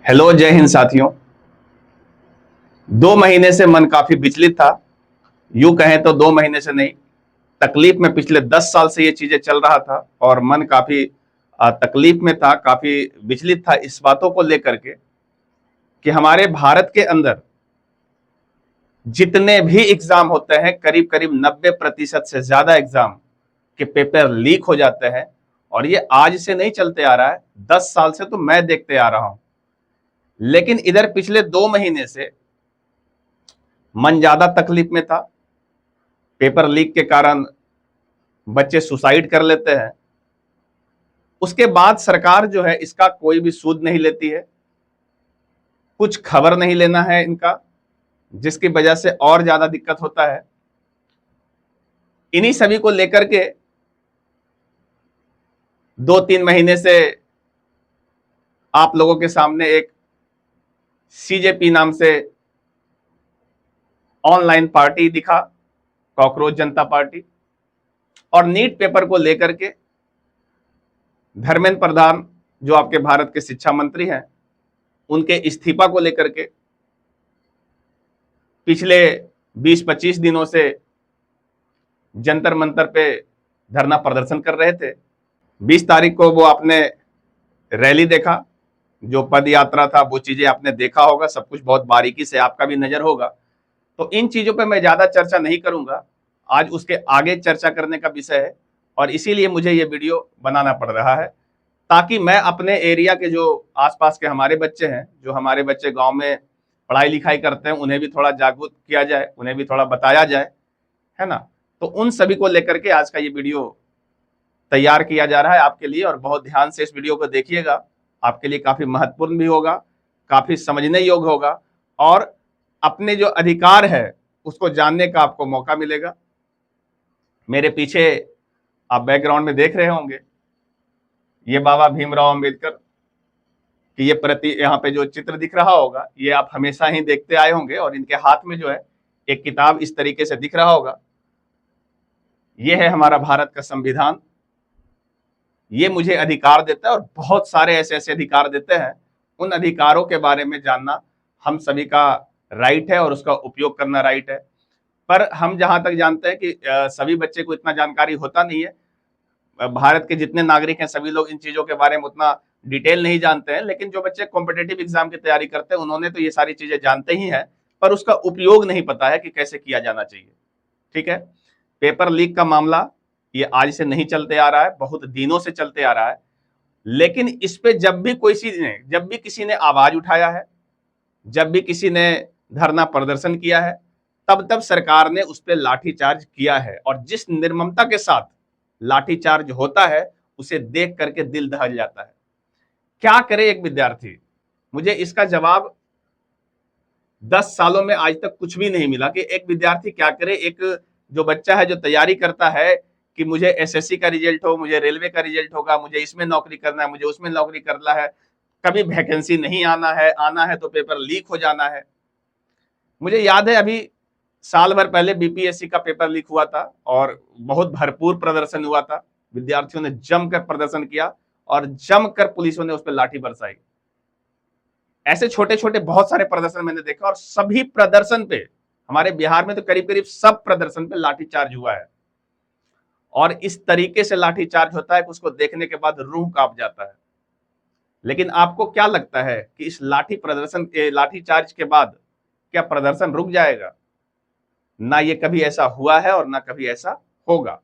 Hello, जय हिंद साथियों। 2 महीने से मन काफी विचलित था। यूं कहें तो 2 महीने से नहीं, तकलीफ में पिछले 10 साल से ये चीजें चल रहा था और मन काफी तकलीफ में था, काफी विचलित था इस बातों को लेकर के कि हमारे भारत के अंदर जितने भी एग्जाम होते हैं, करीब करीब 90% से ज्यादा एग्जाम के पेपर लीक हो जाते हैं। और ये आज से नहीं चलते आ रहा है, 10 साल से तो मैं देखते आ रहा हूं। लेकिन इधर पिछले 2 महीने से मन ज्यादा तकलीफ में था। पेपर लीक के कारण बच्चे सुसाइड कर लेते हैं। उसके बाद सरकार जो है इसका कोई भी सूद नहीं लेती है, कुछ खबर नहीं लेना है इनका, जिसकी वजह से और ज्यादा दिक्कत होता है। इन्हीं सभी को लेकर के 2-3 महीने से आप लोगों के सामने एक सीजेपी नाम से ऑनलाइन पार्टी दिखा, कॉकरोच जनता पार्टी। और नीट पेपर को लेकर के धर्मेंद्र प्रधान, जो आपके भारत के शिक्षा मंत्री हैं, उनके इस्तीफा को लेकर के पिछले 20-25 दिनों से जंतर मंतर पे धरना प्रदर्शन कर रहे थे। 20 तारीख को वो आपने रैली देखा, जो पद यात्रा था, वो चीजें आपने देखा होगा, सब कुछ बहुत बारीकी से आपका भी नजर होगा। तो इन चीजों पे मैं ज्यादा चर्चा नहीं करूंगा, आज उसके आगे चर्चा करने का विषय है और इसीलिए मुझे ये वीडियो बनाना पड़ रहा है, ताकि मैं अपने एरिया के जो आसपास के हमारे बच्चे हैं, जो हमारे बच्चे गांव में पढ़ाई लिखाई करते हैं, उन्हें भी थोड़ा जागरूक किया जाए, उन्हें भी थोड़ा बताया जाए, है ना। तो उन सभी को लेकर के आज का ये वीडियो तैयार किया जा रहा है आपके लिए, और बहुत ध्यान से इस वीडियो को देखिएगा। आपके लिए काफी महत्वपूर्ण भी होगा, काफी समझने योग्य होगा, और अपने जो अधिकार है उसको जानने का आपको मौका मिलेगा। मेरे पीछे आप बैकग्राउंड में देख रहे होंगे, ये बाबा भीमराव अंबेडकर कि ये प्रति यहाँ पे जो चित्र दिख रहा होगा, ये आप हमेशा ही देखते आए होंगे, और इनके हाथ में जो है एक किताब इस तरीके से दिख रहा होगा। ये है हमारा भारत का संविधान। ये मुझे अधिकार देता है और बहुत सारे ऐसे ऐसे अधिकार देते हैं। उन अधिकारों के बारे में जानना हम सभी का राइट है और उसका उपयोग करना राइट है। पर हम जहां तक जानते हैं कि सभी बच्चे को इतना जानकारी होता नहीं है। भारत के जितने नागरिक हैं सभी लोग इन चीजों के बारे में उतना डिटेल नहीं जानते हैं, लेकिन जो बच्चे कॉम्पिटेटिव एग्जाम की तैयारी करते हैं उन्होंने तो ये सारी चीजें जानते ही हैं, पर उसका उपयोग नहीं पता है कि कैसे किया जाना चाहिए। ठीक है, पेपर लीक का मामला ये आज से नहीं चलते आ रहा है, बहुत दिनों से चलते आ रहा है। लेकिन इस पे जब भी किसी ने आवाज उठाया है, जब भी किसी ने धरना प्रदर्शन किया है, तब तब सरकार ने उस पर लाठीचार्ज किया है। और जिस निर्ममता के साथ लाठीचार्ज होता है उसे देख करके दिल दहल जाता है। क्या करे एक विद्यार्थी? मुझे इसका जवाब 10 सालों में आज तक कुछ भी नहीं मिला कि एक विद्यार्थी क्या करे। एक जो बच्चा है जो तैयारी करता है कि मुझे एसएससी का रिजल्ट हो, मुझे रेलवे का रिजल्ट होगा, मुझे इसमें नौकरी करना है, मुझे उसमें नौकरी करना है, कभी वैकेंसी नहीं आना है तो पेपर लीक हो जाना है। मुझे याद है अभी साल भर पहले बीपीएससी का पेपर लीक हुआ था और बहुत भरपूर प्रदर्शन हुआ था। विद्यार्थियों ने जमकर प्रदर्शन किया और जमकर पुलिसों ने उस पर लाठी बरसाई। ऐसे छोटे छोटे बहुत सारे प्रदर्शन मैंने देखा, और सभी प्रदर्शन पे, हमारे बिहार में तो करीब करीब सब प्रदर्शन पे लाठीचार्ज हुआ है। और इस तरीके से लाठीचार्ज होता है कि उसको देखने के बाद रूह कांप जाता है। लेकिन आपको क्या लगता है कि इस लाठीचार्ज के बाद क्या प्रदर्शन रुक जाएगा? ना ये कभी ऐसा हुआ है और ना कभी ऐसा होगा।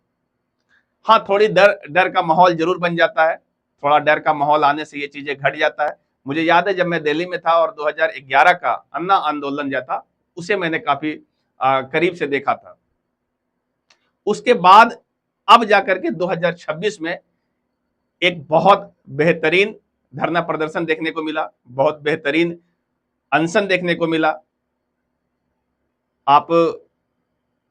हाँ, थोड़ी डर का माहौल जरूर बन जाता है। थोड़ा डर का माहौल आने से ये चीजें घट जाता है। मुझे याद है जब मैं दिल्ली में था और 2011 का अन्ना आंदोलन जो था उसे मैंने काफी करीब से देखा था। उसके बाद अब जाकर के 2026 में एक बहुत बेहतरीन धरना प्रदर्शन देखने को मिला, बहुत बेहतरीन अनशन देखने को मिला। आप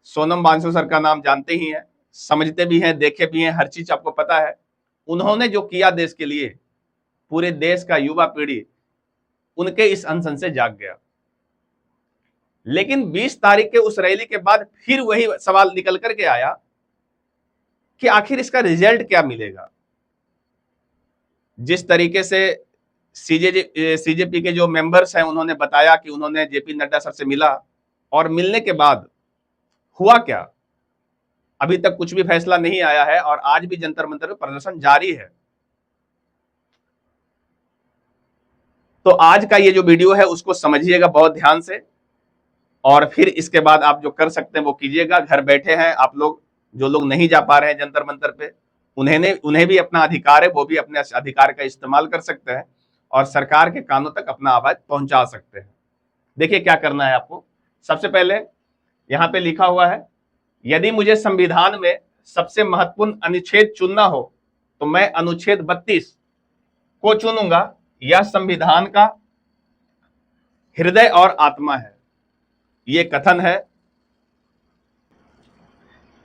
सोनम वांगचुक सर का नाम जानते ही हैं, समझते भी हैं, देखे भी हैं, हर चीज आपको पता है। उन्होंने जो किया देश के लिए, पूरे देश का युवा पीढ़ी उनके इस अनशन से जाग गया। लेकिन 20 तारीख के उस रैली के बाद फिर वही सवाल निकल करके आया कि आखिर इसका रिजल्ट क्या मिलेगा। जिस तरीके से सीजेपी के जो मेंबर्स हैं उन्होंने बताया कि उन्होंने जेपी नड्डा सर से मिला और मिलने के बाद हुआ क्या, अभी तक कुछ भी फैसला नहीं आया है और आज भी जंतर मंतर पर प्रदर्शन जारी है। तो आज का ये जो वीडियो है उसको समझिएगा बहुत ध्यान से और फिर इसके बाद आप जो कर सकते हैं वो कीजिएगा। घर बैठे हैं आप लोग, जो लोग नहीं जा पा रहे हैं जंतर मंतर पे, उन्हें भी अपना अधिकार है, वो भी अपने अधिकार का इस्तेमाल कर सकते हैं और सरकार के कानों तक अपना आवाज पहुंचा सकते हैं। देखिए क्या करना है आपको। सबसे पहले यहां पे लिखा हुआ है, यदि मुझे संविधान में सबसे महत्वपूर्ण अनुच्छेद चुनना हो तो मैं अनुच्छेद 32 को चुनूंगा। यह संविधान का हृदय और आत्मा है। ये कथन है,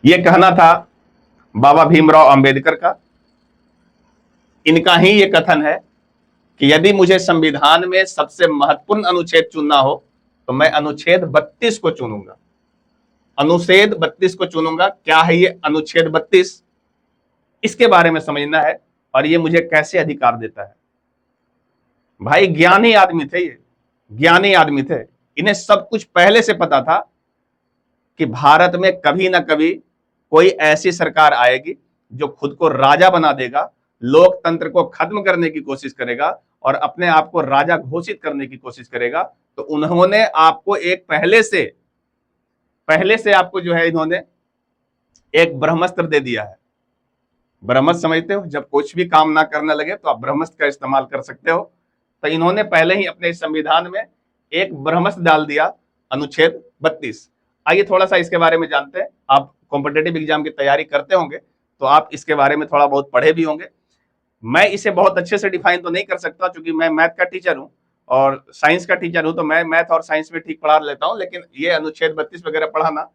ये कहना था बाबा भीमराव अंबेडकर का। इनका ही ये कथन है कि यदि मुझे संविधान में सबसे महत्वपूर्ण अनुच्छेद चुनना हो तो मैं अनुच्छेद 32 को चुनूंगा। अनुच्छेद 32 को चुनूंगा। क्या है ये अनुच्छेद 32, इसके बारे में समझना है और ये मुझे कैसे अधिकार देता है। भाई ज्ञानी आदमी थे, ये ज्ञानी आदमी थे, इन्हें सब कुछ पहले से पता था कि भारत में कभी ना कभी कोई ऐसी सरकार आएगी जो खुद को राजा बना देगा, लोकतंत्र को खत्म करने की कोशिश करेगा और अपने आप को राजा घोषित करने की कोशिश करेगा। तो उन्होंने आपको एक पहले से आपको जो है इन्होंने एक ब्रह्मास्त्र दे दिया है। ब्रह्मास्त्र समझते हो, जब कुछ भी काम ना करने लगे तो आप ब्रह्मास्त्र का इस्तेमाल कर सकते हो। तो इन्होंने पहले ही अपने संविधान में एक ब्रह्मास्त्र डाल दिया, अनुच्छेद 32। आइए थोड़ा सा इसके बारे में जानते हैं। आप कॉम्पिटेटिव एग्जाम की तैयारी करते होंगे तो आप इसके बारे में थोड़ा बहुत पढ़े भी होंगे। मैं इसे बहुत अच्छे से डिफाइन तो नहीं कर सकता क्योंकि मैं मैथ का टीचर हूं और साइंस का टीचर हूं, तो मैं मैथ और साइंस में ठीक पढ़ा लेता हूं, लेकिन ये अनुच्छेद 32 वगैरह पढ़ाना,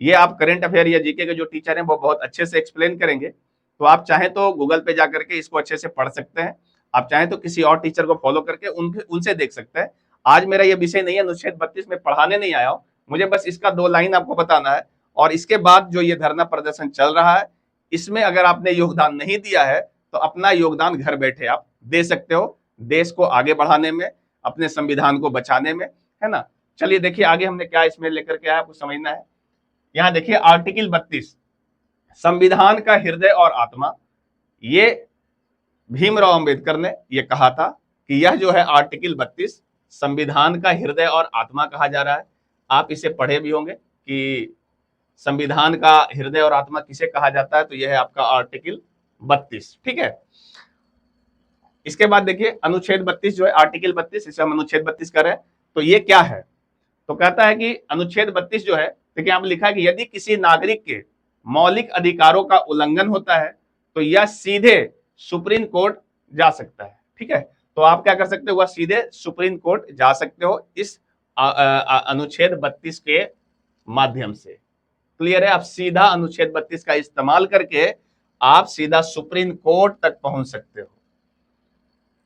ये आप करंट अफेयर या जीके के जो टीचर हैं वो बहुत अच्छे से एक्सप्लेन करेंगे। तो आप चाहें तो गूगल पे जाकर के इसको अच्छे से पढ़ सकते हैं। आप चाहें तो किसी और टीचर को फॉलो करके उनसे देख सकते हैं। आज मेरा ये विषय नहीं है, अनुच्छेद 32 में पढ़ाने नहीं आया हूं, मुझे बस इसका 2 लाइन आपको बताना है। और इसके बाद जो ये धरना प्रदर्शन चल रहा है, इसमें अगर आपने योगदान नहीं दिया है तो अपना योगदान घर बैठे आप दे सकते हो, देश को आगे बढ़ाने में, अपने संविधान को बचाने में, है ना। चलिए देखिए आगे हमने क्या इसमें लेकर के आया, आपको समझना है। यहां देखिए आर्टिकल 32, संविधान का हृदय और आत्मा। ये भीमराव अंबेडकर ने यह कहा था कि यह जो है आर्टिकल 32 संविधान का हृदय और आत्मा कहा जा रहा है। आप इसे पढ़े भी होंगे कि संविधान का हृदय और आत्मा किसे कहा जाता है, तो यह है आपका आर्टिकल 32। ठीक है। इसके बाद देखिए अनुच्छेद 32 जो है, आर्टिकल 32, इसे हम अनुच्छेद 32 कर रहे हैं। तो ये क्या है, तो कहता है कि अनुच्छेद 32 जो है, देखिए यहाँ लिखा है कि यदि किसी नागरिक के मौलिक अधिकारों का उल्लंघन होता है तो यह सीधे सुप्रीम कोर्ट जा सकता है। ठीक है, तो आप क्या कर सकते हो, वह सीधे सुप्रीम कोर्ट जा सकते हो इस अनुच्छेद 32 के माध्यम से। क्लियर है, आप सीधा अनुच्छेद 32 का इस्तेमाल करके आप सीधा सुप्रीम कोर्ट तक पहुंच सकते हो।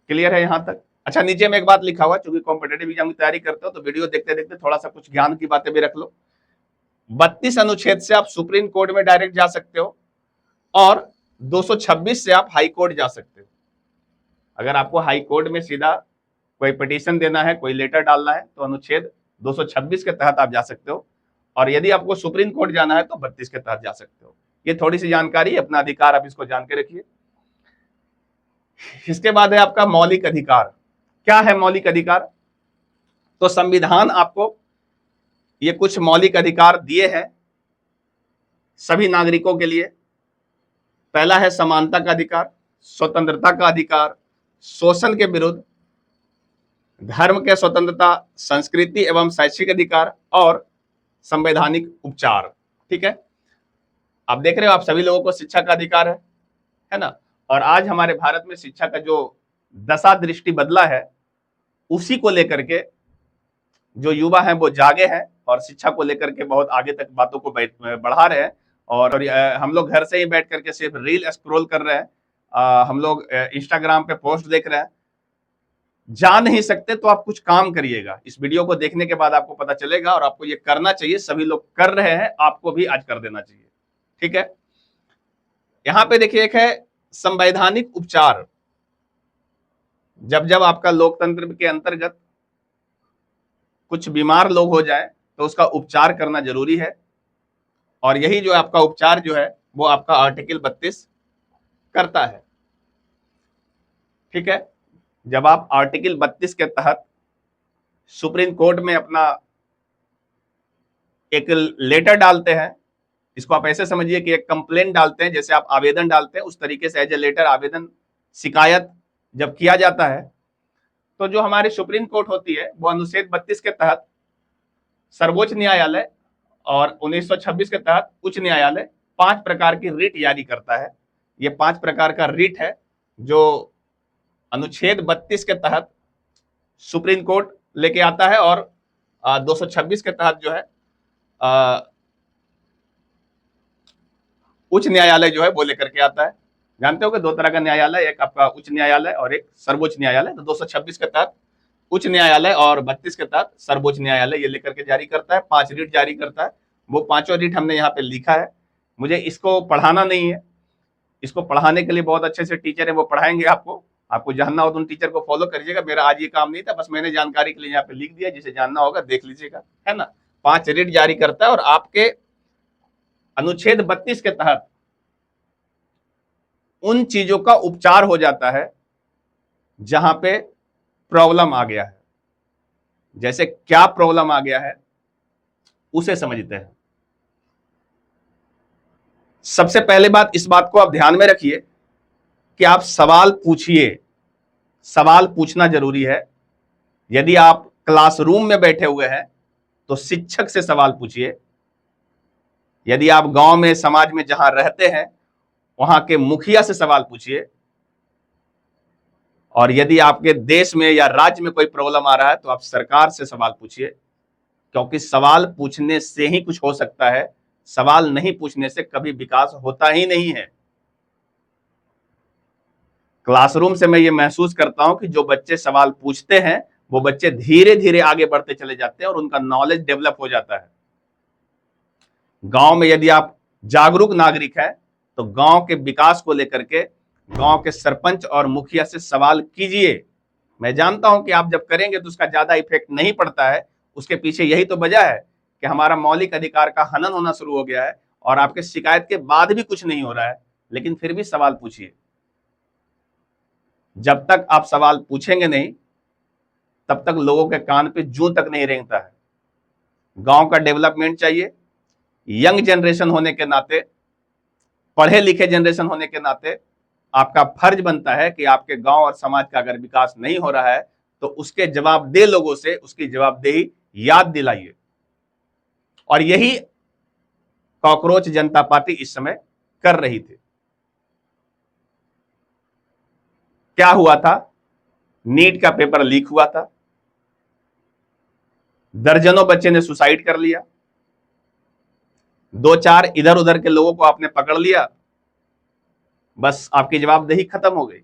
क्लियर है यहां तक। अच्छा, नीचे में एक बात लिखा हुआ, चूंकि कॉम्पिटेटिव एग्जाम की तैयारी करते हो तो वीडियो देखते देखते थोड़ा सा कुछ ज्ञान की बातें भी रख लो। 32 अनुच्छेद से आप सुप्रीम कोर्ट में डायरेक्ट जा सकते हो और 226 से आप हाई कोर्ट जा सकते हो। अगर आपको हाई कोर्ट में सीधा कोई पिटीशन देना है, कोई लेटर डालना है, तो अनुच्छेद 226 के तहत आप जा सकते हो। और यदि आपको सुप्रीम कोर्ट जाना है तो 32 के तहत जा सकते हो। ये थोड़ी सी जानकारी, अपना अधिकार आप इसको जान के रखिए। इसके बाद है आपका मौलिक अधिकार। क्या है मौलिक अधिकार, तो संविधान आपको ये कुछ मौलिक अधिकार दिए हैं सभी नागरिकों के लिए। पहला है समानता का अधिकार, स्वतंत्रता का अधिकार, शोषण के विरुद्ध, धर्म के स्वतंत्रता, संस्कृति एवं शैक्षिक अधिकार और संवैधानिक उपचार। ठीक है, आप देख रहे हो आप सभी लोगों को शिक्षा का अधिकार है ना। और आज हमारे भारत में शिक्षा का जो दशा दृष्टि बदला है, उसी को लेकर के जो युवा हैं वो जागे हैं और शिक्षा को लेकर के बहुत आगे तक बातों को बढ़ा रहे हैं। और हम लोग घर से ही बैठ करके सिर्फ रील स्क्रॉल कर रहे हैं, हम लोग इंस्टाग्राम पे पोस्ट देख रहे हैं। जा नहीं सकते तो आप कुछ काम करिएगा। इस वीडियो को देखने के बाद आपको पता चलेगा और आपको ये करना चाहिए। सभी लोग कर रहे हैं, आपको भी आज कर देना चाहिए। ठीक है, यहां पे देखिए एक है संवैधानिक उपचार। जब जब आपका लोकतंत्र के अंतर्गत कुछ बीमार लोग हो जाए तो उसका उपचार करना जरूरी है, और यही जो आपका उपचार जो है वो आपका आर्टिकल 32 करता है। ठीक है, जब आप आर्टिकल 32 के तहत सुप्रीम कोर्ट में अपना एक लेटर डालते हैं, इसको आप ऐसे समझिए कि एक कंप्लेंट डालते हैं, जैसे आप आवेदन डालते हैं उस तरीके से एज ए लेटर आवेदन शिकायत जब किया जाता है, तो जो हमारी सुप्रीम कोर्ट होती है वो अनुच्छेद 32 के तहत सर्वोच्च न्यायालय और 1926 के तहत उच्च न्यायालय 5 प्रकार की रिट जारी करता है। ये 5 प्रकार का रिट है जो अनुच्छेद 32 के तहत सुप्रीम कोर्ट लेके आता है, और 226 के तहत जो है उच्च न्यायालय जो है वो लेकर के आता है। जानते हो कि 2 तरह का न्यायालय, एक आपका उच्च न्यायालय और एक सर्वोच्च न्यायालय। तो 226 के तहत उच्च न्यायालय और 32 के तहत सर्वोच्च न्यायालय ये लेकर के जारी करता है, 5 रिट जारी करता है। वो 5 रिट हमने यहाँ पे लिखा है, मुझे इसको पढ़ाना नहीं है, इसको पढ़ाने के लिए बहुत अच्छे से टीचर है, वो पढ़ाएंगे आपको। आपको जानना हो तो उन टीचर को फॉलो करिएगा, मेरा आज ये काम नहीं था, बस मैंने जानकारी के लिए यहाँ पे लिख दिया, जिसे जानना होगा देख लीजिएगा, है ना। 5 रिट जारी करता है और आपके अनुच्छेद 32 के तहत उन चीजों का उपचार हो जाता है जहां पे प्रॉब्लम आ गया है। जैसे क्या प्रॉब्लम आ गया है उसे समझते हैं। सबसे पहले बात, इस बात को आप ध्यान में रखिए कि आप सवाल पूछिए, सवाल पूछना जरूरी है। यदि आप क्लासरूम में बैठे हुए हैं तो शिक्षक से सवाल पूछिए, यदि आप गांव में समाज में जहां रहते हैं वहां के मुखिया से सवाल पूछिए, और यदि आपके देश में या राज्य में कोई प्रॉब्लम आ रहा है तो आप सरकार से सवाल पूछिए, क्योंकि सवाल पूछने से ही कुछ हो सकता है, सवाल नहीं पूछने से कभी विकास होता ही नहीं है। क्लासरूम से मैं ये महसूस करता हूं कि जो बच्चे सवाल पूछते हैं वो बच्चे धीरे धीरे आगे बढ़ते चले जाते हैं और उनका नॉलेज डेवलप हो जाता है। गांव में यदि आप जागरूक नागरिक हैं तो गांव के विकास को लेकर के गांव के सरपंच और मुखिया से सवाल कीजिए। मैं जानता हूं कि आप जब करेंगे तो उसका ज्यादा इफेक्ट नहीं पड़ता है, उसके पीछे यही तो वजह है कि हमारा मौलिक अधिकार का हनन होना शुरू हो गया है और आपके शिकायत के बाद भी कुछ नहीं हो रहा है, लेकिन फिर भी सवाल पूछिए। जब तक आप सवाल पूछेंगे नहीं तब तक लोगों के कान पे जूं तक नहीं रेंगता है। गांव का डेवलपमेंट चाहिए। यंग जनरेशन होने के नाते, पढ़े लिखे जनरेशन होने के नाते आपका फर्ज बनता है कि आपके गांव और समाज का अगर विकास नहीं हो रहा है तो उसके जवाबदेह लोगों से उसकी जवाबदेही याद दिलाइए। और यही कॉकरोच जनता पार्टी इस समय कर रही थी। क्या हुआ था? नीट का पेपर लीक हुआ था, दर्जनों बच्चे ने सुसाइड कर लिया, 2-4 इधर उधर के लोगों को आपने पकड़ लिया, बस आपकी जवाबदेही खत्म हो गई।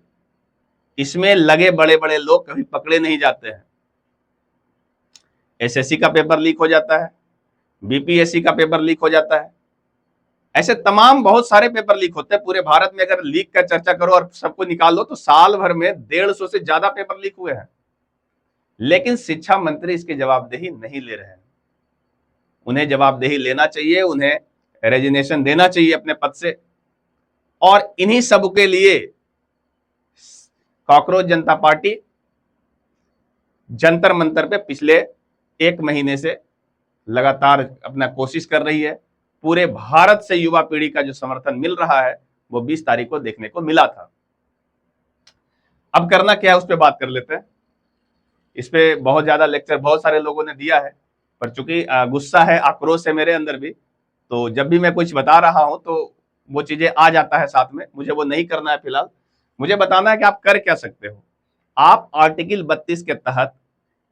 इसमें लगे बड़े बड़े लोग कभी पकड़े नहीं जाते हैं। एसएससी का पेपर लीक हो जाता है, बीपीएससी का पेपर लीक हो जाता है, ऐसे तमाम बहुत सारे पेपर लीक होते हैं। पूरे भारत में अगर लीक का चर्चा करो और सबको निकालो तो साल भर में 150 से ज्यादा पेपर लीक हुए हैं, लेकिन शिक्षा मंत्री इसकी जवाबदेही नहीं ले रहे हैं। उन्हें जवाबदेही लेना चाहिए, उन्हें रेजिग्नेशन देना चाहिए अपने पद से। और इन्हीं सब के लिए कॉकरोच जनता पार्टी जंतर मंतर पे पिछले 1 महीने से लगातार अपना कोशिश कर रही है। पूरे भारत से युवा पीढ़ी का जो समर्थन मिल रहा है वो 20 तारीख को देखने को मिला था। अब करना क्या है उस पर बात कर लेते हैं। इस पे बहुत ज्यादा लेक्चर बहुत सारे लोगों ने दिया है, पर चूंकि गुस्सा है, आक्रोश है मेरे अंदर भी, तो जब भी मैं कुछ बता रहा हूं तो वो चीजें आ जाता है साथ में। मुझे वो नहीं करना है फिलहाल। मुझे बताना है कि आप कर क्या सकते हो। आप आर्टिकल 32 के तहत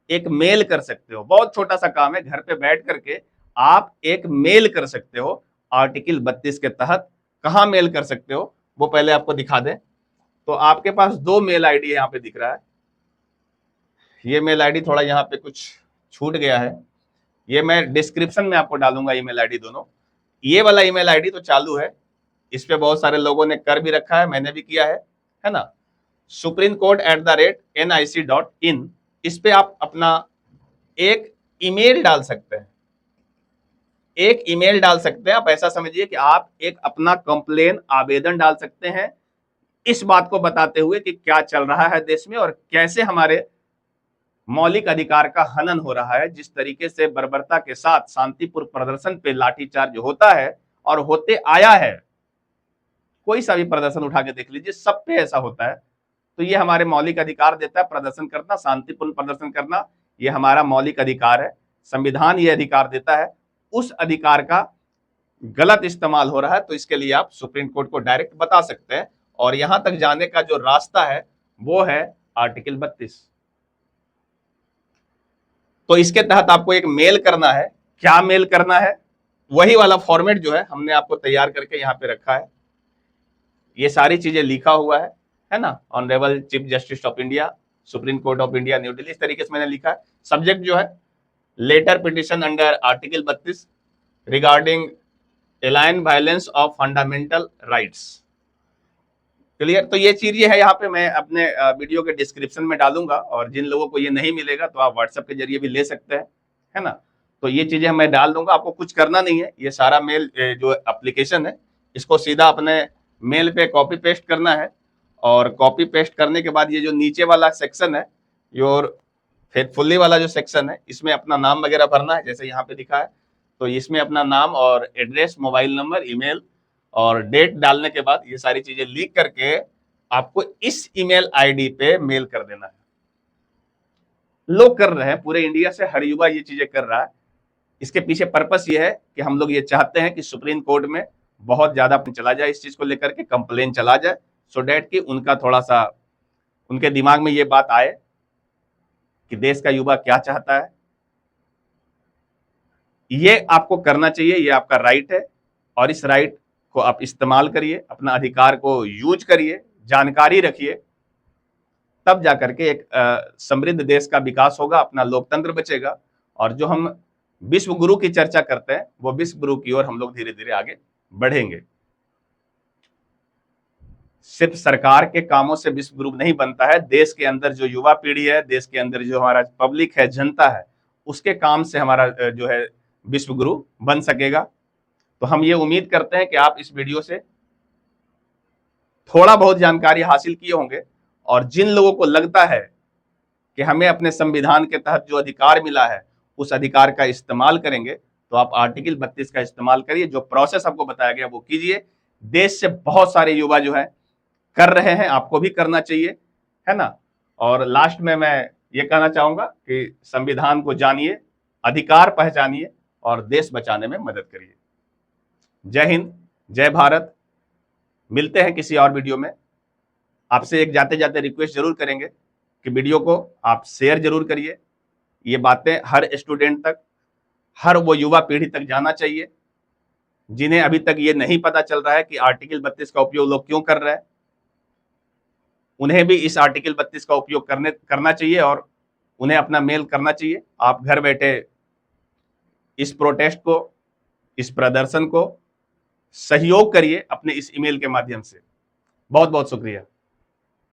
एक मेल कर सकते हो। बहुत छोटा सा काम है, घर पे बैठ करके आप एक मेल कर सकते हो आर्टिकल 32 के तहत। कहां मेल कर सकते हो वो पहले आपको दिखा दें। तो आपके पास 2 मेल आईडी यहाँ पे दिख रहा है। ये मेल आईडी थोड़ा यहाँ पे कुछ छूट गया है, ये मैं डिस्क्रिप्शन में आपको डालूंगा ईमेल आईडी दोनों। ये वाला ईमेल आईडी तो चालू है, इस पे बहुत सारे लोगों ने कर भी रखा है, मैंने भी किया है ना। supremcourt@nic.in, इस पे आप अपना एक ईमेल डाल सकते हैं। एक ईमेल डाल सकते हैं। आप ऐसा समझिए कि आप एक अपना कंप्लेन आवेदन डाल सकते हैं, इस बात को बताते हुए कि क्या चल रहा है देश में और कैसे हमारे मौलिक अधिकार का हनन हो रहा है। जिस तरीके से बर्बरता के साथ शांतिपूर्ण प्रदर्शन पे लाठीचार्ज होता है और होते आया है, कोई सा भी प्रदर्शन उठा के देख लीजिए, सब पे ऐसा होता है। तो ये हमारे मौलिक अधिकार देता है, प्रदर्शन करना, शांतिपूर्ण प्रदर्शन करना, ये हमारा मौलिक अधिकार है। संविधान ये अधिकार देता है, उस अधिकार का गलत इस्तेमाल हो रहा है, तो इसके लिए आप सुप्रीम कोर्ट को डायरेक्ट बता सकते हैं। और यहां तक जाने का जो रास्ता है वो है आर्टिकल 32। तो इसके तहत आपको एक मेल करना है। क्या मेल करना है? वही वाला फॉर्मेट जो है हमने आपको तैयार करके यहाँ पे रखा है। ये सारी चीजें लिखा हुआ है ना। Honourable chief justice of India, supreme court of India, new Delhi, इस तरीके से मैंने लिखा है। सब्जेक्ट जो है letter petition under article 32 regarding alien violence of fundamental rights. Clear? तो ये चीज ये है, यहाँ पे मैं अपने वीडियो के डिस्क्रिप्शन में डालूंगा, और जिन लोगों को ये नहीं मिलेगा तो आप व्हाट्सएप के जरिए भी ले सकते हैं, है ना। तो ये चीजें मैं डाल दूंगा, आपको कुछ करना नहीं है। ये सारा मेल जो एप्लीकेशन है, इसको सीधा अपने मेल पे कॉपी पेस्ट करना है, और कॉपी पेस्ट करने के बाद ये जो नीचे वाला सेक्शन है, योर फेथफुली वाला जो सेक्शन है, इसमें अपना नाम वगैरह भरना है, जैसे यहाँ पे दिखा है। तो इसमें अपना नाम और एड्रेस, मोबाइल नंबर, ईमेल और डेट डालने के बाद ये सारी चीजें लिख करके आपको इस ईमेल आईडी पे मेल कर देना है। लोग कर रहे हैं, पूरे इंडिया से हर युवा ये चीजें कर रहा है। इसके पीछे पर्पस ये है कि हम लोग ये चाहते हैं कि सुप्रीम कोर्ट में बहुत ज्यादा चला जाए, इस चीज को लेकर के कंप्लेन चला जाए, सो डैट कि उनका थोड़ा सा उनके दिमाग में ये बात आए कि देश का युवा क्या चाहता है। ये आपको करना चाहिए, ये आपका राइट है, और इस राइट को आप इस्तेमाल करिए, अपना अधिकार को यूज करिए, जानकारी रखिए, तब जाकर के एक समृद्ध देश का विकास होगा, अपना लोकतंत्र बचेगा, और जो हम विश्व गुरु की चर्चा करते हैं वो विश्व गुरु की ओर हम लोग धीरे धीरे आगे बढ़ेंगे। सिर्फ सरकार के कामों से विश्व गुरु नहीं बनता है, देश के अंदर जो युवा पीढ़ी है, देश के अंदर जो हमारा पब्लिक है, जनता है, उसके काम से हमारा जो है विश्व गुरु बन सकेगा। तो हम ये उम्मीद करते हैं कि आप इस वीडियो से थोड़ा बहुत जानकारी हासिल किए होंगे, और जिन लोगों को लगता है कि हमें अपने संविधान के तहत जो अधिकार मिला है उस अधिकार का इस्तेमाल करेंगे, तो आप आर्टिकल 32 का इस्तेमाल करिए। जो प्रोसेस आपको बताया गया वो कीजिए। देश से बहुत सारे युवा जो है कर रहे हैं, आपको भी करना चाहिए, है ना। और लास्ट में मैं ये कहना चाहूंगा कि संविधान को जानिए, अधिकार पहचानिए, और देश बचाने में मदद करिए। जय हिंद, जय भारत। मिलते हैं किसी और वीडियो में। आपसे एक जाते जाते रिक्वेस्ट जरूर करेंगे कि वीडियो को आप शेयर जरूर करिए। ये बातें हर स्टूडेंट तक, हर वो युवा पीढ़ी तक जाना चाहिए जिन्हें अभी तक ये नहीं पता चल रहा है कि आर्टिकल 32 का उपयोग लोग क्यों कर रहे हैं। उन्हें भी इस आर्टिकल 32 का उपयोग करना चाहिए, और उन्हें अपना मेल करना चाहिए। आप घर बैठे इस प्रोटेस्ट को, इस प्रदर्शन को सहयोग करिए अपने इस ईमेल के माध्यम से। बहुत बहुत शुक्रिया।